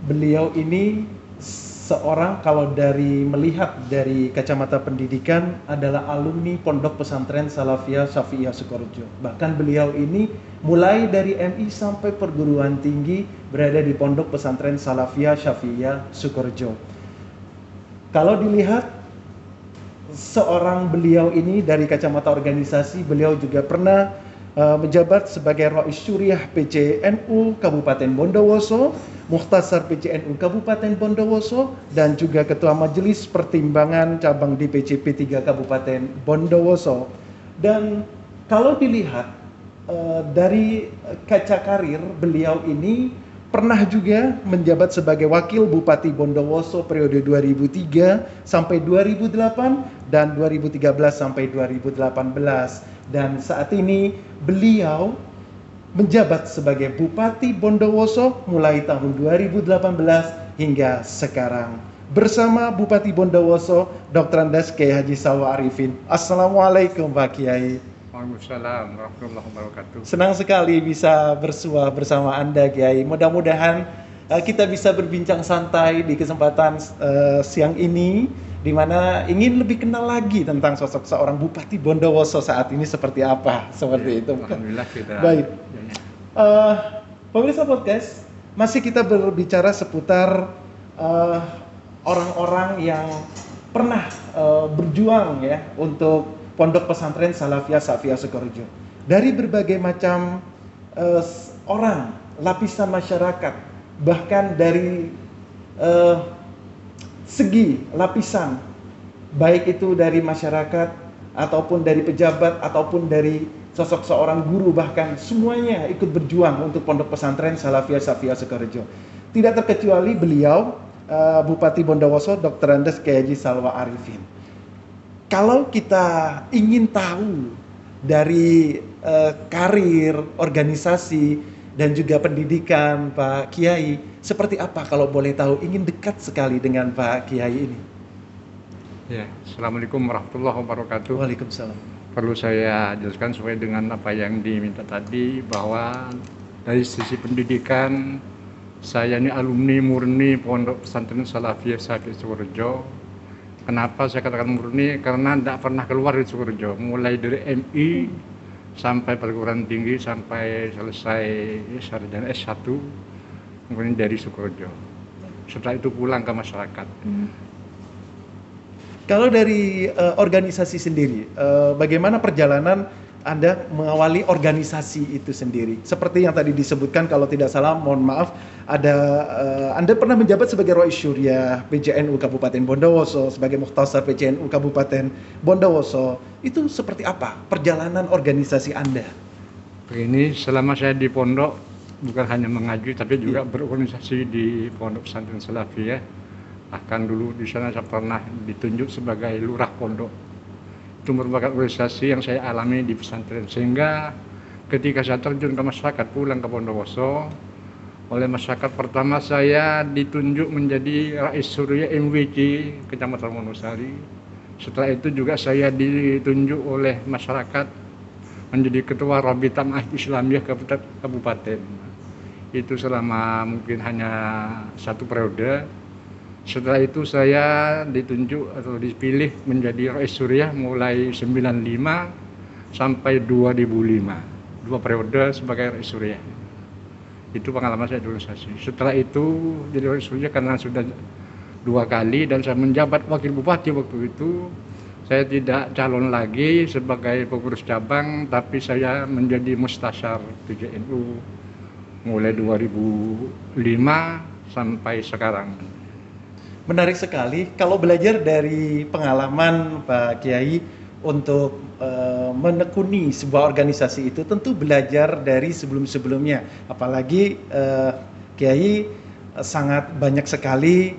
beliau ini seorang, kalau dari melihat dari kacamata pendidikan, adalah alumni Pondok Pesantren Salafiyah Syafi'iyah Sukorejo. Bahkan beliau ini mulai dari MI sampai perguruan tinggi berada di Pondok Pesantren Salafiyah Syafi'iyah Sukorejo. Kalau dilihat seorang beliau ini dari kacamata organisasi, beliau juga pernah menjabat sebagai Rais Syuriah PCNU Kabupaten Bondowoso, Mukhtasar PCNU Kabupaten Bondowoso, dan juga Ketua Majelis Pertimbangan Cabang DPC P3 Kabupaten Bondowoso. Dan kalau dilihat dari kaca karir, beliau ini pernah juga menjabat sebagai Wakil Bupati Bondowoso periode 2003 sampai 2008 dan 2013 sampai 2018. Dan saat ini beliau menjabat sebagai Bupati Bondowoso mulai tahun 2018 hingga sekarang. Bersama Bupati Bondowoso, Dr. Andes Kiai Haji Salwa Arifin. Assalamualaikum Pak Kiai. Waalaikumsalam warahmatullahi wabarakatuh. Senang sekali bisa bersua bersama Anda Kiai. Mudah-mudahan kita bisa berbincang santai di kesempatan siang ini, di mana ingin lebih kenal lagi tentang sosok seorang Bupati Bondowoso saat ini seperti apa, seperti itu. Alhamdulillah kita. Baik. Pemirsa podcast, masih kita berbicara seputar orang-orang yang pernah berjuang ya untuk Pondok Pesantren Salafiyah Syafi'iyah Sukorejo. Dari berbagai macam orang, lapisan masyarakat, bahkan dari segi lapisan, baik itu dari masyarakat ataupun dari pejabat ataupun dari sosok seorang guru, bahkan semuanya ikut berjuang untuk Pondok Pesantren Salafiyah Syafi'iyah Sukorejo. Tidak terkecuali beliau, Bupati Bondowoso Dr. Andes Kiai Haji Salwa Arifin. Kalau kita ingin tahu dari karir, organisasi, dan juga pendidikan Pak Kiai, seperti apa kalau boleh tahu, ingin dekat sekali dengan Pak Kiai ini? Ya, Assalamualaikum warahmatullahi wabarakatuh. Waalaikumsalam. Perlu saya jelaskan sesuai dengan apa yang diminta tadi, bahwa dari sisi pendidikan, saya ini alumni murni Pondok Pesantren Salafiyah Syafi'iyah Sukorejo. Kenapa saya katakan murni? Karena tidak pernah keluar dari Sukorejo, mulai dari MI sampai perguruan tinggi sampai selesai sarjana S1, kemudian dari Sukorejo. Setelah itu pulang ke masyarakat. Kalau dari organisasi sendiri, bagaimana perjalanan Anda mengawali organisasi itu sendiri? Seperti yang tadi disebutkan, kalau tidak salah, mohon maaf, Anda pernah menjabat sebagai Rais Syuriah PCNU Kabupaten Bondowoso, sebagai Mukhtasar PCNU Kabupaten Bondowoso. Itu seperti apa perjalanan organisasi Anda? Begini, selama saya di pondok, bukan hanya mengaji, tapi juga berorganisasi di Pondok Pesantren Salafiyah. Bahkan dulu di sana saya pernah ditunjuk sebagai lurah pondok. Itu merupakan organisasi yang saya alami di pesantren, sehingga ketika saya terjun ke masyarakat, pulang ke Bondowoso, oleh masyarakat pertama saya ditunjuk menjadi Rais Syuriah MWC Kecamatan Wonosari. Setelah itu juga saya ditunjuk oleh masyarakat menjadi Ketua Rabita Ma'ahid Islamiyah Kabupaten. Itu selama mungkin hanya 1 periode. Setelah itu saya ditunjuk atau dipilih menjadi Rais Syuriah mulai 95 sampai 2005. 2 periode sebagai Rais Syuriah. Itu pengalaman saya di organisasi. Setelah itu jadi Rais Syuriah karena sudah 2 kali, dan saya menjabat Wakil Bupati waktu itu. Saya tidak calon lagi sebagai pengurus cabang, tapi saya menjadi Mustasyar PCNU mulai 2005 sampai sekarang. Menarik sekali kalau belajar dari pengalaman Pak Kiai untuk menekuni sebuah organisasi itu, tentu belajar dari sebelum-sebelumnya. Apalagi Kiai sangat banyak sekali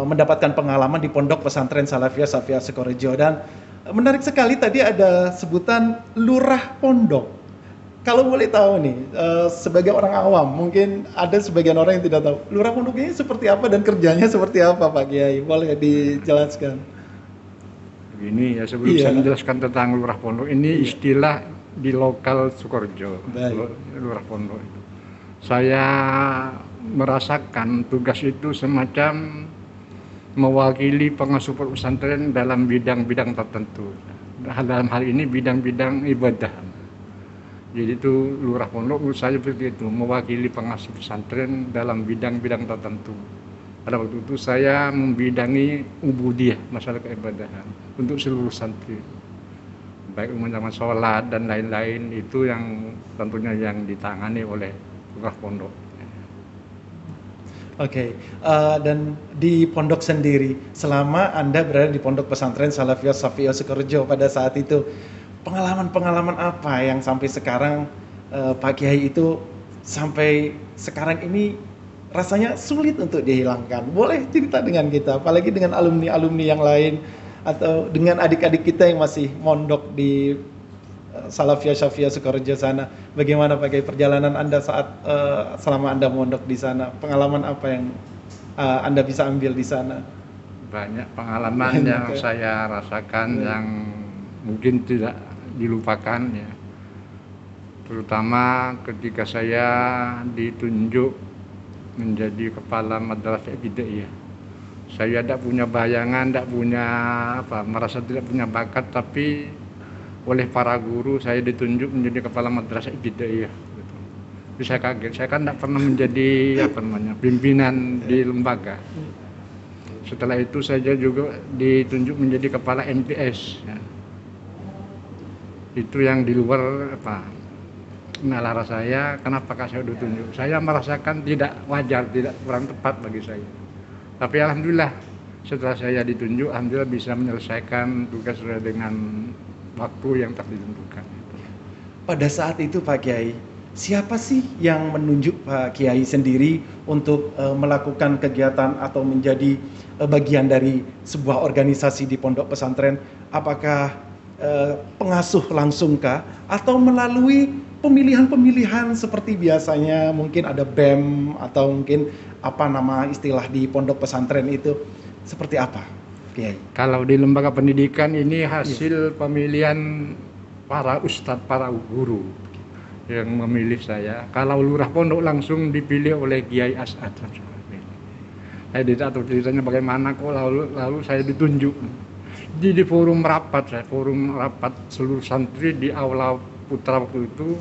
mendapatkan pengalaman di Pondok Pesantren Salafiyah Syafi'iyah Sukorejo. Dan menarik sekali tadi ada sebutan lurah pondok. Kalau boleh tahu nih, sebagai orang awam, mungkin ada sebagian orang yang tidak tahu lurah pondok ini seperti apa dan kerjanya seperti apa, Pak Kiai? Boleh dijelaskan? Begini ya, sebelum saya menjelaskan tentang lurah pondok ini, istilah di lokal Sukorejo, lurah pondok itu. saya merasakan tugas itu semacam mewakili pengasuh pondok pesantren dalam bidang-bidang tertentu. Dalam hal ini bidang-bidang ibadah. Jadi itu lurah pondok menurut saya seperti itu, mewakili pengasuh pesantren dalam bidang-bidang tertentu. Pada waktu itu saya membidangi ubudiyah, masalah keibadahan untuk seluruh santri. Baik umpama sholat dan lain-lain itu yang tentunya yang ditangani oleh lurah pondok. Oke, dan di pondok sendiri, selama Anda berada di pondok pesantren Salafiyah Shafiyah Sukorejo pada saat itu, pengalaman-pengalaman apa yang sampai sekarang Pak Kiai itu sampai sekarang ini rasanya sulit untuk dihilangkan? Boleh cerita dengan kita, apalagi dengan alumni-alumni yang lain atau dengan adik-adik kita yang masih mondok di Salafiyah Shafiyah Sukorejo sana. Bagaimana pakai perjalanan Anda saat selama Anda mondok di sana? Pengalaman apa yang Anda bisa ambil di sana? Banyak pengalaman yang saya rasakan yang mungkin tidak dilupakan ya. Terutama ketika saya ditunjuk menjadi kepala madrasah ibtidaiyah. Saya tidak punya bayangan, tidak punya merasa tidak punya bakat, tapi oleh para guru saya ditunjuk menjadi kepala madrasah ibtidaiyah. Gitu. Jadi saya kaget, saya kan tidak pernah menjadi pimpinan di lembaga. Setelah itu saya juga ditunjuk menjadi kepala NPS. Ya. Itu yang di luar nalar saya, kenapakah saya ditunjuk? Saya merasakan tidak wajar, tidak kurang tepat bagi saya. Tapi alhamdulillah setelah saya ditunjuk, alhamdulillah bisa menyelesaikan tugas dengan waktu yang tak ditentukan. Pada saat itu Pak Kiai, siapa sih yang menunjuk Pak Kiai sendiri untuk melakukan kegiatan atau menjadi bagian dari sebuah organisasi di pondok pesantren? Apakah pengasuh langsungkah atau melalui pemilihan-pemilihan seperti biasanya mungkin ada BEM atau mungkin apa nama istilah di pondok pesantren itu seperti apa? Kiai. Kalau di lembaga pendidikan ini hasil pemilihan para ustadz, para guru yang memilih saya. Kalau lurah pondok langsung dipilih oleh Kiai As'ad. Saya tidak tahu ceritanya bagaimana kok lalu saya ditunjuk. Di forum rapat seluruh santri di Aula Putra waktu itu,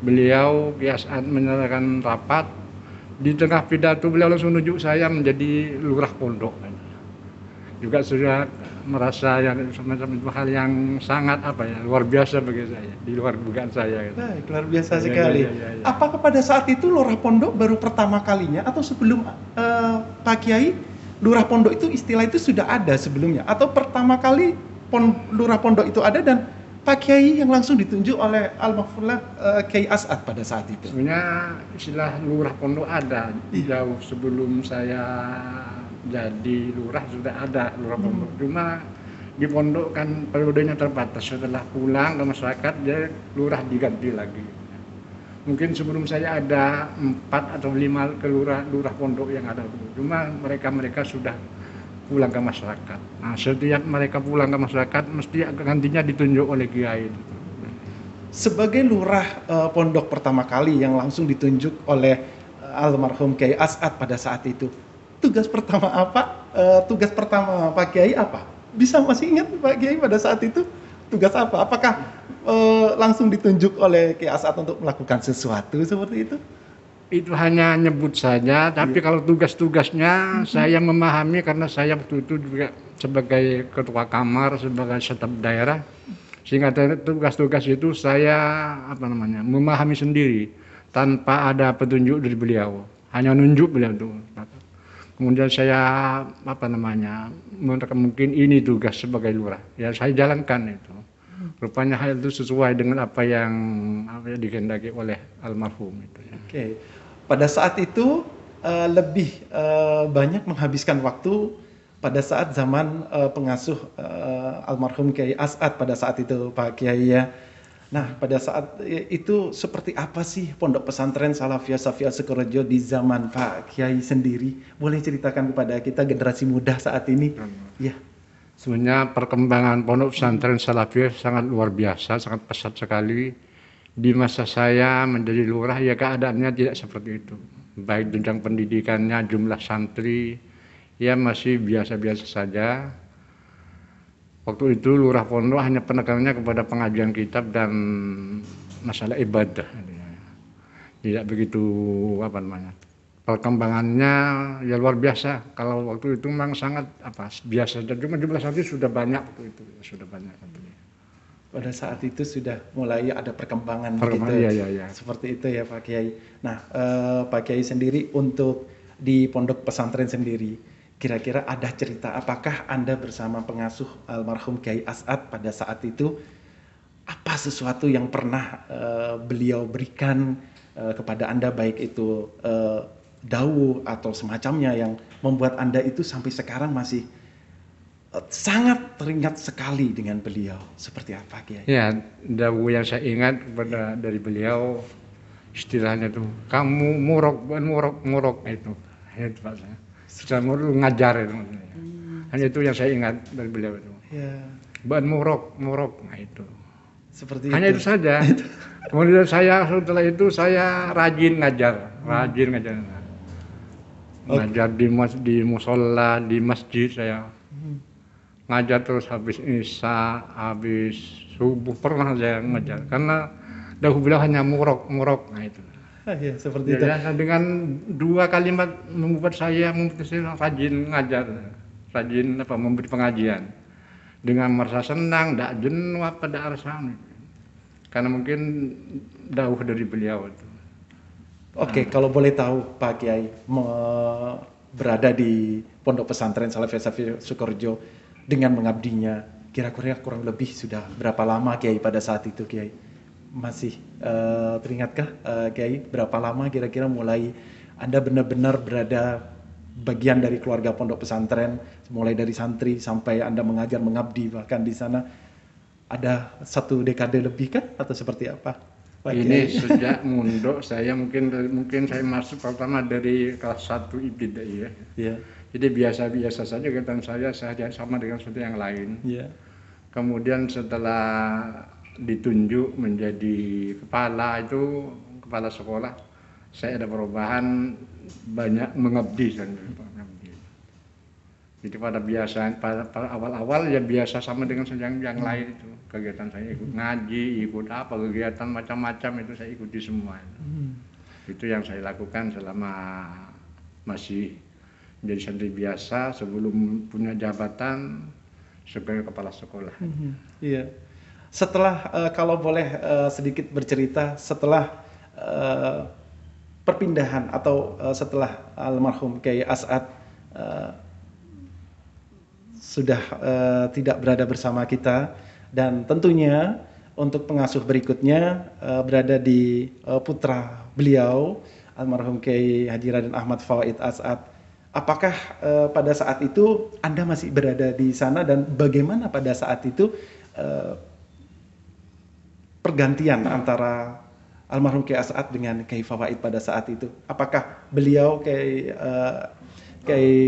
beliau Kiai As'ad menyatakan rapat. Di tengah pidato beliau langsung menunjuk saya menjadi lurah pondok. Juga sudah merasa yang semacam itu hal yang sangat luar biasa bagi saya, di luar dugaan saya. Gitu. Baik, luar biasa sekali. Ya. Apakah pada saat itu lurah pondok baru pertama kalinya atau sebelum Pak Kiai lurah pondok itu istilah itu sudah ada sebelumnya atau pertama kali lurah pondok itu ada dan Pak Kiai yang langsung ditunjuk oleh Al-Maghfurlah Kiai As'ad pada saat itu? Sebenarnya istilah lurah pondok ada jauh sebelum saya jadi lurah sudah ada lurah pondok. Cuma di pondok kan periodenya terbatas, setelah pulang ke masyarakat dia lurah diganti lagi. Mungkin sebelum saya ada 4 atau 5 lurah pondok yang ada. Cuma mereka sudah pulang ke masyarakat. Nah, setiap mereka pulang ke masyarakat mesti gantinya ditunjuk oleh kiai. Sebagai lurah pondok pertama kali yang langsung ditunjuk oleh almarhum Kiai As'ad pada saat itu, tugas pertama apa? Tugas pertama Pak Kiai apa? Bisa masih ingat Pak Kiai pada saat itu tugas apa? Apakah langsung ditunjuk oleh Kiai As'ad untuk melakukan sesuatu seperti itu? Itu hanya nyebut saja, tapi kalau tugas-tugasnya saya memahami karena saya waktu itu juga sebagai ketua kamar, sebagai staf daerah, sehingga tugas-tugas itu saya memahami sendiri tanpa ada petunjuk dari beliau, hanya nunjuk beliau itu. Kemudian saya mungkin ini tugas sebagai lurah, ya saya jalankan itu. Rupanya hal itu sesuai dengan apa yang dikehendaki oleh almarhum itu. Ya. Oke. Pada saat itu lebih banyak menghabiskan waktu pada saat zaman pengasuh almarhum Kiai As'ad pada saat itu Pak Kiai ya. Nah, pada saat itu seperti apa sih pondok pesantren Salafiyah Shafiyah Sukorejo di zaman Pak Kiai sendiri? Boleh ceritakan kepada kita generasi muda saat ini? Ya. Sebenarnya perkembangan pondok pesantren Salafiyah sangat luar biasa, sangat pesat sekali. Di masa saya menjadi lurah ya keadaannya tidak seperti itu. Baik jenjang pendidikannya, jumlah santri, ya masih biasa-biasa saja. Waktu itu lurah pondok hanya penekanannya kepada pengajian kitab dan masalah ibadah. Tidak begitu apa namanya. Perkembangannya ya luar biasa. Kalau waktu itu memang sangat biasa saja. Cuma jumlah santri sudah banyak waktu itu, sudah banyak. Pada saat itu sudah mulai ada perkembangan gitu. Ya. Seperti itu ya Pak Kiai. Nah, Pak Kiai sendiri untuk di pondok pesantren sendiri, kira-kira ada cerita apakah Anda bersama pengasuh almarhum Kiai As'ad pada saat itu, apa sesuatu yang pernah beliau berikan kepada Anda, baik itu dawuh atau semacamnya yang membuat Anda itu sampai sekarang masih sangat teringat sekali dengan beliau, seperti apa Kiai? Ya, dawuh yang saya ingat dari beliau istilahnya tuh, kamu murok itu. Itu Pak saya. Sudah ngajar itu. Hanya itu yang saya ingat dari beliau itu. Ya. Ban murok, nah itu. Seperti hanya itu saja. Kemudian setelah itu saya rajin ngajar. Ngajar di musola, di masjid saya. Ngajar terus habis isya, habis subuh pernah saya ngajar karena dahulu beliau hanya murok, nah itu. Ya, seperti itu. Dengan dua kalimat membuat saya memutuskan rajin ngajar, rajin memberi pengajian dengan merasa senang, tidak jenuh pada rasa karena mungkin dawuh dari beliau itu. Oke, kalau boleh tahu Pak Kiai berada di Pondok Pesantren Salafiyah Sukorejo dengan mengabdinya, kira-kira kurang lebih sudah berapa lama Kiai pada saat itu Kiai? Masih teringatkah Kiai berapa lama kira-kira mulai Anda benar-benar berada bagian dari keluarga Pondok Pesantren, mulai dari santri sampai Anda mengajar, mengabdi bahkan di sana, ada 1 dekade lebih kan atau seperti apa? Pak Ini Kiai? Sejak mondok saya mungkin saya masuk pertama dari kelas 1 ibtidaiyah ya. Yeah. Jadi biasa-biasa saja kegiatan saya sama dengan seperti yang lain. Yeah. Kemudian setelah ditunjuk menjadi kepala sekolah, saya ada perubahan, banyak mengabdi. Jadi pada awal-awal ya biasa sama dengan yang lain itu. Kegiatan saya ikut ngaji, ikut kegiatan macam-macam itu saya ikuti semua. Itu yang saya lakukan selama masih menjadi santri biasa sebelum punya jabatan sebagai kepala sekolah. Iya. Setelah kalau boleh sedikit bercerita, setelah perpindahan atau setelah almarhum Kiai As'ad sudah tidak berada bersama kita, dan tentunya untuk pengasuh berikutnya berada di putra beliau almarhum Kiai Haji Raden Ahmad Fawaid As'ad. Apakah pada saat itu Anda masih berada di sana, dan bagaimana pada saat itu pergantian antara almarhum Kiai As'ad dengan Kiai Fawaid pada saat itu? Apakah beliau Kiai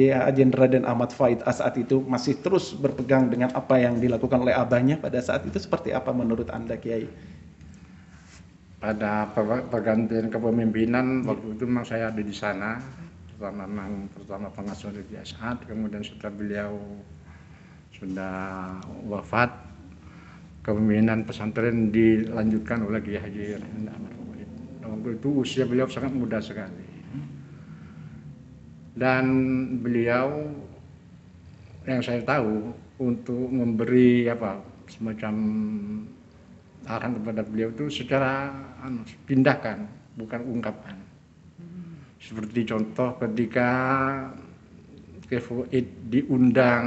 Haji Raden Ahmad Fawaid As'ad itu masih terus berpegang dengan apa yang dilakukan oleh abahnya pada saat itu? Seperti apa menurut Anda Kiai? Pada pergantian kepemimpinan waktu itu memang saya ada di sana. Pertama pengasuh Kiai As'ad, kemudian setelah beliau sudah wafat, kepemimpinan pesantren dilanjutkan oleh Kiai Haji Raden Ahmad Fawaid. Waktu itu usia beliau sangat muda sekali, dan beliau yang saya tahu untuk memberi semacam arahan kepada beliau itu secara tindakan, bukan ungkapan. Seperti contoh ketika Kiai Fawaid diundang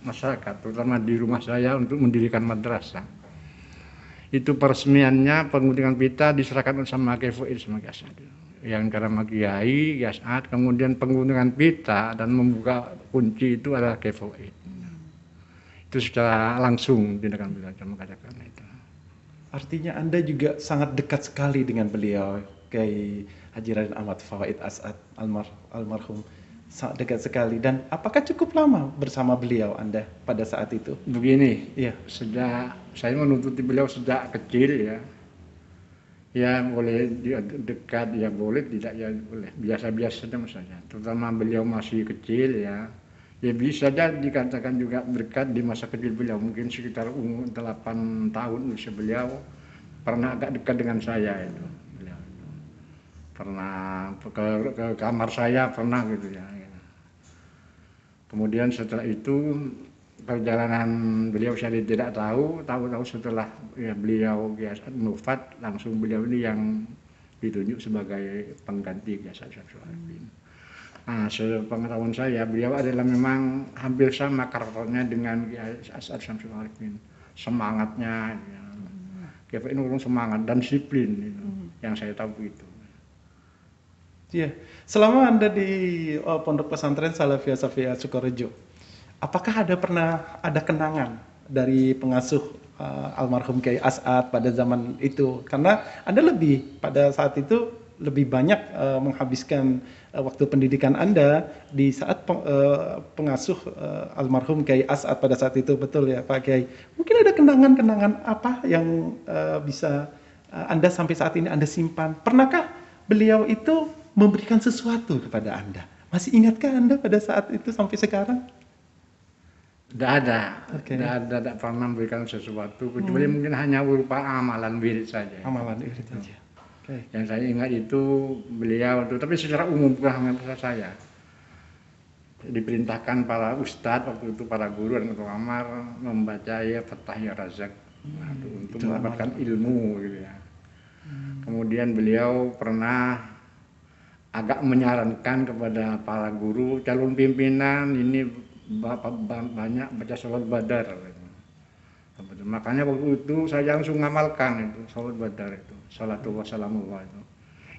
masyarakat, terutama di rumah saya untuk mendirikan madrasah. Itu peresmiannya, pengundian pita diserahkan sama Kiai Fawaid sama Kiai As'ad. Yang karena Kiai As'ad, kemudian pengundian pita dan membuka kunci itu adalah Kiai Fawaid. Itu secara langsung tindakan beliau mengatakan itu. Artinya Anda juga sangat dekat sekali dengan beliau, Kiai Haji Raden Ahmad Fawaid As'ad almarhum, sangat dekat sekali. Dan apakah cukup lama bersama beliau Anda pada saat itu? Begini, ya, sejak saya menuntuti beliau sejak kecil ya. Ya boleh dia dekat, ya boleh, tidak ya boleh. Biasa-biasa saja misalnya. Terutama beliau masih kecil ya. Ya bisa saja dikatakan juga dekat di masa kecil beliau. Mungkin sekitar umur 8 tahun usia beliau pernah agak dekat dengan saya itu. Beliau itu. Pernah ke kamar saya pernah gitu ya. Kemudian setelah itu perjalanan beliau saya tidak tahu setelah ya beliau wafat langsung beliau ini yang ditunjuk sebagai pengganti Kiai As'ad Syamsul Arifin. Nah, sepengetahuan saya beliau adalah memang hampir sama karakternya dengan Kiai As'ad Syamsul Arifin. Semangatnya, ya. Kiai ini orang semangat dan disiplin itu, yang saya tahu itu. Iya. Selama Anda di Pondok Pesantren Salafiyah Safiyah Sukorejo, apakah pernah ada kenangan dari pengasuh almarhum Kiai As'ad pada zaman itu? Karena Anda pada saat itu lebih banyak menghabiskan waktu pendidikan Anda di saat pengasuh almarhum Kiai As'ad pada saat itu, betul ya Pak Kiai? Mungkin ada kenangan-kenangan apa yang bisa Anda sampai saat ini Anda simpan? Pernahkah beliau itu memberikan sesuatu kepada Anda? Masih ingatkah Anda pada saat itu sampai sekarang? Tidak ada, tidak pernah memberikan sesuatu, kecuali mungkin hanya berupa amalan wirid saja. Amalan wirid saja. Okay. Yang saya ingat itu beliau itu, tapi secara umum bukan hanya saya. Diperintahkan para ustadz waktu itu, para guru dan ketua kamar membaca ya Fathah ya Razak untuk mendapatkan ilmu gitu ya. Kemudian beliau pernah agak menyarankan kepada para guru calon pimpinan ini banyak baca sholat badar. Makanya waktu itu saya langsung ngamalkan itu sholat badar itu, salatu wassalamullah itu.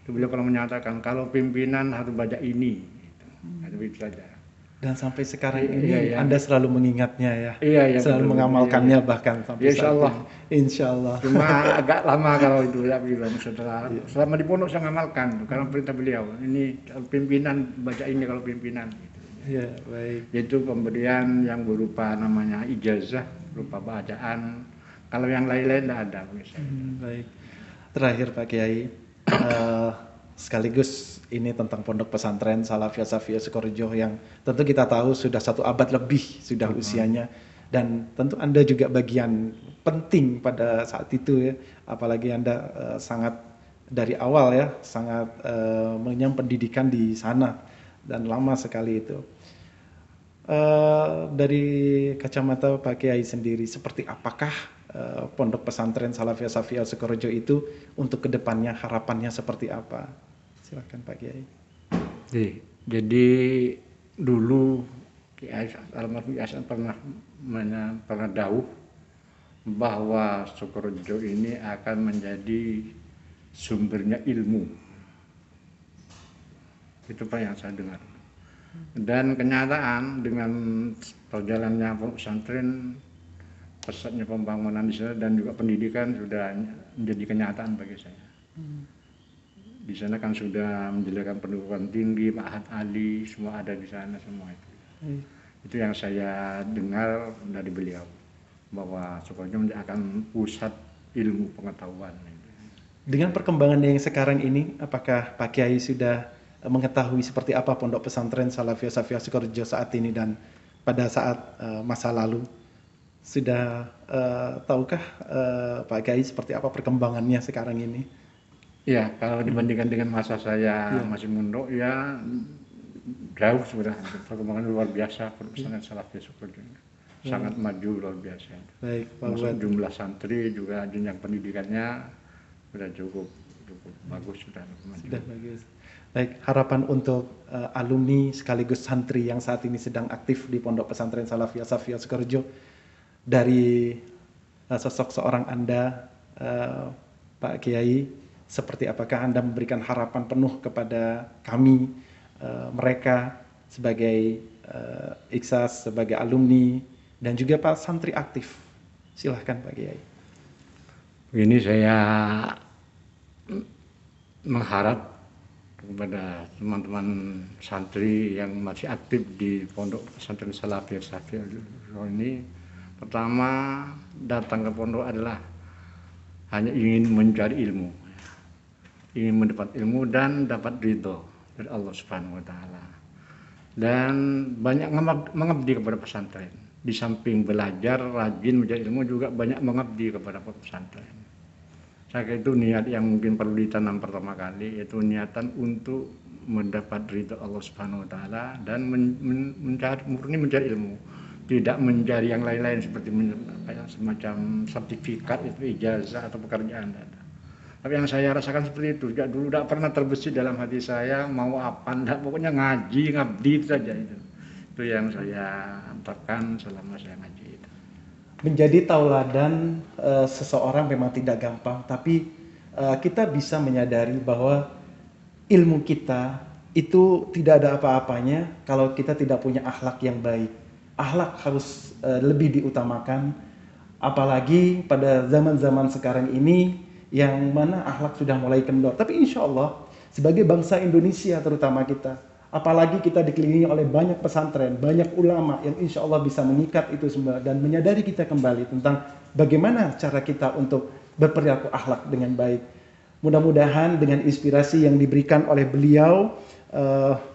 Itu beliau kalau menyatakan kalau pimpinan harus baca ini, itu saja. Dan sampai sekarang ini Anda selalu mengingatnya ya, selalu mengamalkannya bahkan sampai Insya Allah. Insya Allah. Cuma agak lama kalau itu ya bilang selama di pondok saya ngamalkan karena perintah beliau. Ini pimpinan baca ini kalau pimpinan. Ya baik. Itu pemberian yang berupa namanya ijazah, berupa bacaan. Kalau yang lain-lain tidak ada. Baik. Terakhir Pak Kiai, sekaligus ini tentang Pondok Pesantren Salafiyah Safiyah Sukorejo yang tentu kita tahu sudah 1 abad lebih sudah usianya, dan tentu Anda juga bagian penting pada saat itu ya, apalagi Anda sangat dari awal ya sangat mengenyam pendidikan di sana dan lama sekali itu. Dari kacamata Pak Kiai sendiri, seperti apakah Pondok Pesantren Salafiyah Safiyah Sukorejo itu untuk kedepannya, harapannya seperti apa? Silakan Pak Kiai. Jadi dulu almarhum Kiai As'ad pernah dawuh bahwa Sukorejo ini akan menjadi sumbernya ilmu. Itu Pak yang saya dengar. Dan kenyataan dengan perjalanannya Pondok Pesantren, pesatnya pembangunan di sana dan juga pendidikan sudah menjadi kenyataan bagi saya. Di sana kan sudah menjalankan pendidikan tinggi, Ma'had Ali, semua ada di sana semua itu. Itu yang saya dengar dari beliau, bahwa Sukorejo akan pusat ilmu pengetahuan. Dengan perkembangan yang sekarang ini, apakah Pak Kiai sudah mengetahui seperti apa Pondok Pesantren Salafiyah Safiyah Sukorejo saat ini dan pada saat masa lalu? Sudah tahukah Pak Kiai seperti apa perkembangannya sekarang ini? Ya, kalau dibandingkan dengan masa saya masih mondok ya jauh sudah, perkembangan luar biasa Pondok Pesantren Salafiyah Sukorejo. Sangat maju luar biasa. Baik, Masuk jumlah santri juga jenjang pendidikannya sudah cukup bagus, sudah bagus. Baik, harapan untuk alumni sekaligus santri yang saat ini sedang aktif di Pondok Pesantren Salafiyah Safiyah Sukorejo, dari sosok seorang Anda Pak Kiai, seperti apakah Anda memberikan harapan penuh kepada kami, mereka sebagai Iksas, sebagai alumni dan juga Pak santri aktif? Silahkan Pak Kiai. Ini saya mengharap kepada teman-teman santri yang masih aktif di Pondok Pesantren Salafiyah Safiyah ini, pertama datang ke pondok adalah hanya ingin mencari ilmu. ingin mendapat ilmu dan dapat ridho dari Allah Subhanahu wa taala. Dan banyak mengabdi kepada pesantren. Di samping belajar, rajin mencari ilmu, juga banyak mengabdi kepada pesantren. Saya kira itu niat yang mungkin perlu ditanam pertama kali, yaitu niatan untuk mendapat ridho Allah Subhanahu wa taala dan murni mencari ilmu. Tidak mencari yang lain-lain seperti semacam sertifikat, itu ijazah atau pekerjaan. Tapi yang saya rasakan seperti itu, sejak dulu tidak pernah terbesit dalam hati saya mau apa, enggak, pokoknya ngaji, ngabdi itu saja itu. Itu yang saya antarkan selama saya ngaji itu. Menjadi tauladan seseorang memang tidak gampang, tapi kita bisa menyadari bahwa ilmu kita itu tidak ada apa-apanya kalau kita tidak punya akhlak yang baik. Akhlak harus lebih diutamakan, apalagi pada zaman-zaman sekarang ini yang mana akhlak sudah mulai kendor. Tapi insya Allah sebagai bangsa Indonesia terutama kita, apalagi kita dikelilingi oleh banyak pesantren, banyak ulama yang insya Allah bisa mengikat itu semua dan menyadari kita kembali tentang bagaimana cara kita untuk berperilaku akhlak dengan baik. Mudah-mudahan dengan inspirasi yang diberikan oleh beliau,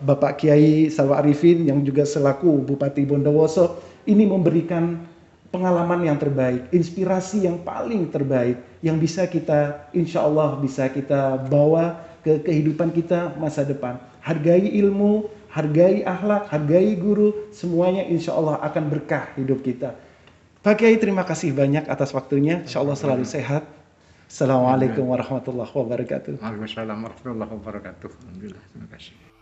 Bapak Kiai Salwa Arifin yang juga selaku Bupati Bondowoso, ini memberikan pengalaman yang terbaik, inspirasi yang paling terbaik yang bisa kita, insya Allah bisa kita bawa ke kehidupan kita masa depan. Hargai ilmu, hargai akhlak, hargai guru, semuanya insya Allah akan berkah hidup kita. Pak Kiai, terima kasih banyak atas waktunya. Insya Allah selalu sehat. Assalamualaikum warahmatullahi wabarakatuh. Waalaikumsalam warahmatullahi wabarakatuh. Alhamdulillah, terima kasih.